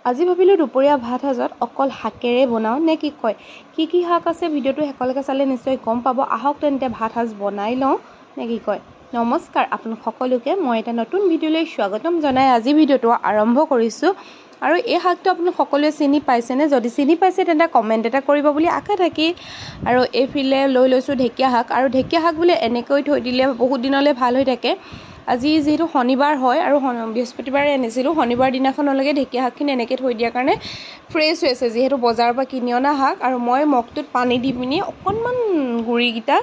আজি ভাবিলো দুপৰীয়া ভাত সাজত অকল শাকেৰে বনাও নে কি কয় কি শাক আছে ভিডিওটো হেকলকে চালে নিশ্চয় গম পাব আহক তেন্তে ভাত সাজ বনাই লওঁ নে কি কয় নমস্কাৰ আপোনালোক সকলোকে মই এটা নতুন ভিডিওলৈ স্বাগতম জনাই আজি ভিডিওটো আৰম্ভ কৰিছো আৰু এই শাকটো আপোনালোক সকলোৱে চিনি পাইছে নে যদি চিনি পাইছে তেন্তে কমেন্ট এটা কৰিব বুলি আশা থাকি আৰু এইফালে লৈ লৈছো ঢেকিয়া শাক আৰু ঢেকিয়া শাক বুলি এনেকৈ থৈ দিলে বহুত দিনলৈ ভাল হৈ থাকে আজি যেহেতু শনিবাৰ হয় আৰু বৃহস্পতিবাৰে আনিছিলো শনিবাৰ দিনাখনলৈকে ঢেকিয়া শাকখিনি এনেকৈ থৈ দিয়াৰ কাৰণে ফ্ৰেছ হৈছে যেহেতু বজাৰৰ পৰা কিনি অনা শাক আৰু মই মগটোত পানী দি পিনি অকণমান গুড়িকিটা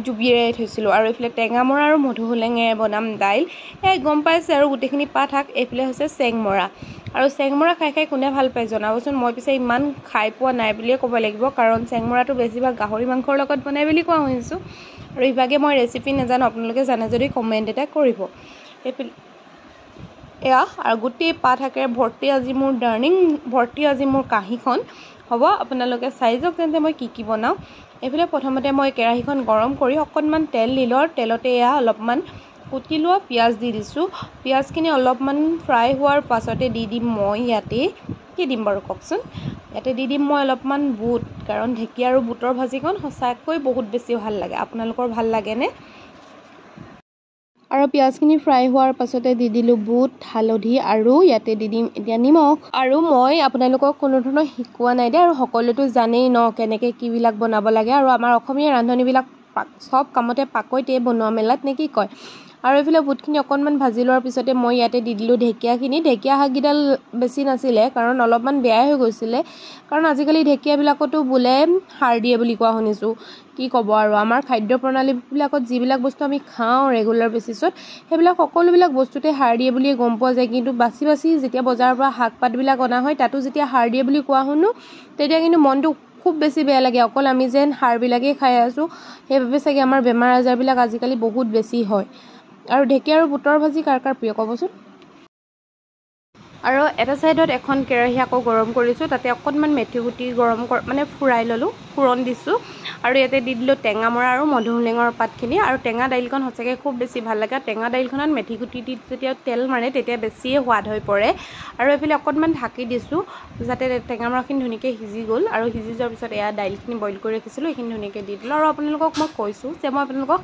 জুবিয়াই থৈছিলোঁ আৰু এইফালে টেঙামৰা আৰু মধুসোলেঙেৰে বনাম দাইল এই গম পাইছে আৰু গোটেইখিনি পাত শাক এইফালে হৈছে চেংমৰা আৰু চেংমৰা খাই কোনে ভাল পায় জনাবচোন মই পিছে ইমান খাই পোৱা নাই বুলিয়ে ক'ব লাগিব কাৰণ চেংমৰাটো বেছিভাগ গাহৰি মাংসৰ লগত বনাই বুলি কোৱা শুনিছোঁ আৰু ইভাগে মই ৰেচিপি নাজানো আপোনালোকে জানে যদি কমেন্ট এটা কৰিব এয়া আৰু গোটেই পাত শাকেৰে ভৰ্তি আজি মোৰ ডাৰ্নিং ভৰ্তি আজি মোৰ কাঁহীখন হ'ব আপোনালোকে চাই যাওক তেন্তে মই কি বনাওঁ এইফালে প্ৰথমতে মই কেৰাহীখন গৰম কৰি অকণমান তেল দিলোঁ তেলতে এয়া অলপমান কুটি লোৱা পিঁয়াজ দি দিছোঁ পিঁয়াজখিনি অলপমান ফ্ৰাই হোৱাৰ পাছতে দি দিম মই ইয়াতে কি দিম বাৰু কওকচোন ইয়াতে দি দিম মই অলপমান বুট কাৰণ ঢেকীয়া আৰু বুটৰ ভাজিখন সঁচাকৈ বহুত বেছি ভাল লাগে আপোনালোকৰ ভাল লাগেনে আৰু পিঁয়াজখিনি ফ্ৰাই হোৱাৰ পাছতে দি দিলোঁ বুট হালধি আৰু ইয়াতে দি দিম এতিয়া নিমখ আৰু মই আপোনালোকক কোনো ধৰণৰ শিকোৱা নাই দে আৰু সকলোতো জানেই ন কেনেকৈ কিবিলাক বনাব লাগে আৰু আমাৰ অসমীয়া ৰান্ধনীবিলাক সব কামতে পাকৈতে বনোৱা মেলাত নে কি কয় আৰু এইফালে বুটখিনি অকণমান ভাজি লোৱাৰ পিছতে মই ইয়াতে দি দিলোঁ ঢেকীয়াখিনি ঢেকীয়া শাককেইডাল বেছি নাছিলে কাৰণ অলপমান বেয়াই হৈ গৈছিলে কাৰণ আজিকালি ঢেকীয়াবিলাকতো বোলে সাৰ দিয়ে বুলি কোৱা শুনিছোঁ কি ক'ব আৰু আমাৰ খাদ্য প্ৰণালীবিলাকত যিবিলাক বস্তু আমি খাওঁ ৰেগুলাৰ বেচিছত সেইবিলাক সকলোবিলাক বস্তুতে সাৰ দিয়ে বুলিয়ে গম পোৱা যায় কিন্তু বাছি যেতিয়া বজাৰৰ পৰা শাক পাতবিলাক অনা হয় তাতো যেতিয়া সাৰ দিয়ে বুলি কোৱা শুনো তেতিয়া কিন্তু মনটো খুব বেছি বেয়া লাগে অকল আমি যেন সাৰবিলাকেই খাই আছোঁ সেইবাবে চাগে আমাৰ বেমাৰ আজাৰবিলাক আজিকালি বহুত বেছি হয় আৰু ঢেকীয়া আৰু বুটৰ ভাজি কাৰ প্ৰিয় ক'বচোন আৰু এটা সাইডত এখন কেৰাহী আকৌ গৰম কৰিছোঁ তাতে অকণমান মেথি গুটি গৰম মানে ফুৰাই ল'লোঁ ফুৰণ দিছোঁ আৰু ইয়াতে দি দিলোঁ টেঙামৰা আৰু মধুসোলেঙৰ পাতখিনি আৰু টেঙা দাইলখন সঁচাকৈ খুব বেছি ভাল লাগে টেঙা দাইলখনত মেথি গুটি দি যেতিয়া তেল মাৰে তেতিয়া বেছিয়ে সোৱাদ হৈ পৰে আৰু এইফালে অকণমান ঢাকি দিছোঁ যাতে টেঙামৰাখিনি ধুনীয়াকৈ সিজি গ'ল আৰু সিজি যোৱাৰ পিছত এয়া দাইলখিনি বইল কৰি ৰাখিছিলোঁ এইখিনি ধুনীয়াকৈ দি দিলোঁ আৰু আপোনালোকক মই কৈছোঁ যে মই আপোনালোকক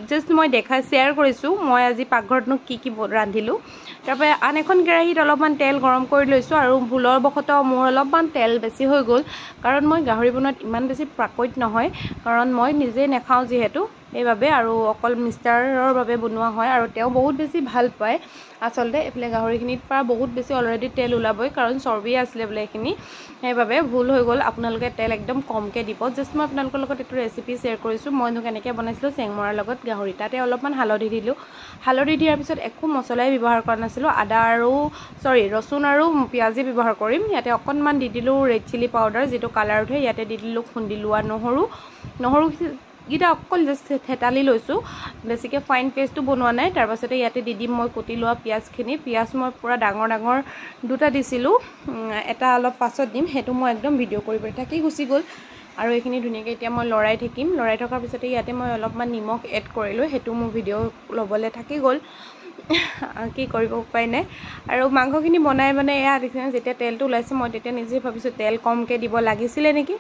জাষ্ট মই শ্বেয়াৰ কৰিছোঁ মই আজি পাকঘৰতনো কি ৰান্ধিলোঁ তাৰপৰা আন এখন কেৰাহীত অলপমান তেল গৰম কৰি লৈছোঁ আৰু ভুলৰ বশতঃ মোৰ অলপমান তেল বেছি হৈ গ'ল কাৰণ মই গাহৰি বনোৱাত ইমান বেছি পাকৈত নহয় কাৰণ মই নিজে নাখাওঁ যিহেতু সেইবাবে আৰু অকল মিষ্টাৰৰ বাবে বনোৱা হয় আৰু তেওঁ বহুত বেছি ভাল পায় আচলতে এইফালে গাহৰিখিনিৰ পৰা বহুত বেছি অলৰেডি তেল ওলাবই কাৰণ চৰ্বি আছিলে বোলে এইখিনি সেইবাবে ভুল হৈ গ'ল আপোনালোকে তেল একদম কমকৈ দিব জাষ্ট মই আপোনালোকৰ লগত এইটো ৰেচিপি শ্বেয়াৰ কৰিছোঁ মইনো কেনেকৈ বনাইছিলোঁ চেংমৰাৰ লগত গাহৰি তাতে অলপমান হালধি দিলোঁ হালধি দিয়াৰ পিছত একো মছলাই ব্যৱহাৰ কৰা নাছিলোঁ ৰচুন আৰু পিঁয়াজে ব্যৱহাৰ কৰিম ইয়াতে অকণমান দি দিলোঁ ৰেড চিলি পাউডাৰ যিটো কালাৰ উঠে ইয়াতে দি দিলোঁ খুন্দি লোৱা নহৰুকেইটা অকল জাষ্ট থেতালি লৈছোঁ বেছিকৈ ফাইন পেষ্টটো বনোৱা নাই তাৰপাছতে ইয়াতে দি দিম মই কুটি লোৱা পিঁয়াজখিনি পিঁয়াজ মই পূৰা ডাঙৰ দুটা দিছিলোঁ এটা অলপ পাছত দিম সেইটো মই একদম ভিডিঅ' কৰিব থাকি গুচি গ'ল আৰু এইখিনি ধুনীয়াকৈ এতিয়া মই লৰাই থাকিম লৰাই থকাৰ পিছতে ইয়াতে মই অলপমান নিমখ এড কৰিলোঁ সেইটো মোৰ ভিডিঅ' ল'বলৈ থাকি গ'ল কি কৰিব উপায় নাই আৰু মাংসখিনি বনাই মানে এয়া দেখিছে যেতিয়া তেলটো ওলাইছে মই তেতিয়া নিজে ভাবিছোঁ তেল কমকৈ দিব লাগিছিলে নেকি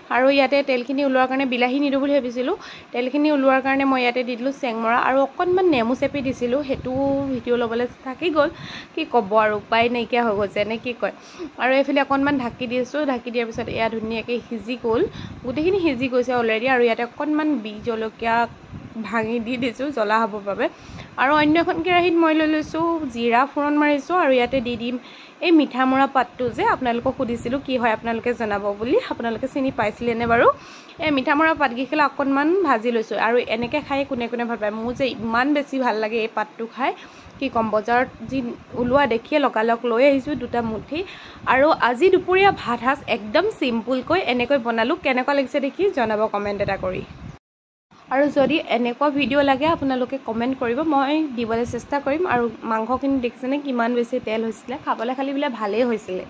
আৰু ইয়াতে তেলখিনি ওলোৱাৰ কাৰণে বিলাহী নিদিওঁ বুলি ভাবিছিলোঁ তেলখিনি ওলোৱাৰ কাৰণে মই ইয়াতে দি দিলোঁ চেংমৰা আৰু অকণমান নেমু চেপি দিছিলোঁ সেইটো ভিডিঅ' ল'বলৈ থাকি গ'ল কি ক'ব আৰু উপায় নাইকিয়া হৈ গৈছে নে কি কয় আৰু এইফালে অকণমান ঢাকি দিছোঁ ঢাকি দিয়াৰ পিছত এয়া ধুনীয়াকৈ সিজি গ'ল গোটেইখিনি সিজি গৈছে অলৰেডি আৰু ইয়াতে অকণমান বিহ জলকীয়া ভাঙি দি দিছোঁ জ্বলা হ'বৰ বাবে আৰু অন্য এখন কেৰাহীত মই লৈ লৈছোঁ জিৰা ফুৰণ মাৰিছোঁ আৰু ইয়াতে দি দিম এই মিঠামৰা পাতটো যে আপোনালোকক সুধিছিলোঁ কি হয় আপোনালোকে জনাব বুলি আপোনালোকে চিনি পাইছিলেনে বাৰু এই মিঠামৰা পাতকেইখিলা অকণমান ভাজি লৈছোঁ আৰু এনেকৈ খাই কোনে ভাল পায় মোৰ যে ইমান বেছি ভাল লাগে এই পাতটো খাই কি ক'ম বজাৰত যি ওলোৱা দেখিয়ে লগালগ লৈ আহিছোঁ দুটা মুঠি আৰু আজি দুপৰীয়া ভাত সাজ একদম চিম্পুলকৈ এনেকৈ বনালোঁ কেনেকুৱা লাগিছে দেখি জনাব কমেণ্ট এটা কৰি আৰু যদি এনেকুৱা ভিডিঅ' লাগে আপোনালোকে কমেণ্ট কৰিব মই দিবলৈ চেষ্টা কৰিম আৰু মাংসখিনি দেখিছেনে কিমান বেছি তেল হৈছিলে খাবলৈ খালি বোলে ভালেই হৈছিলে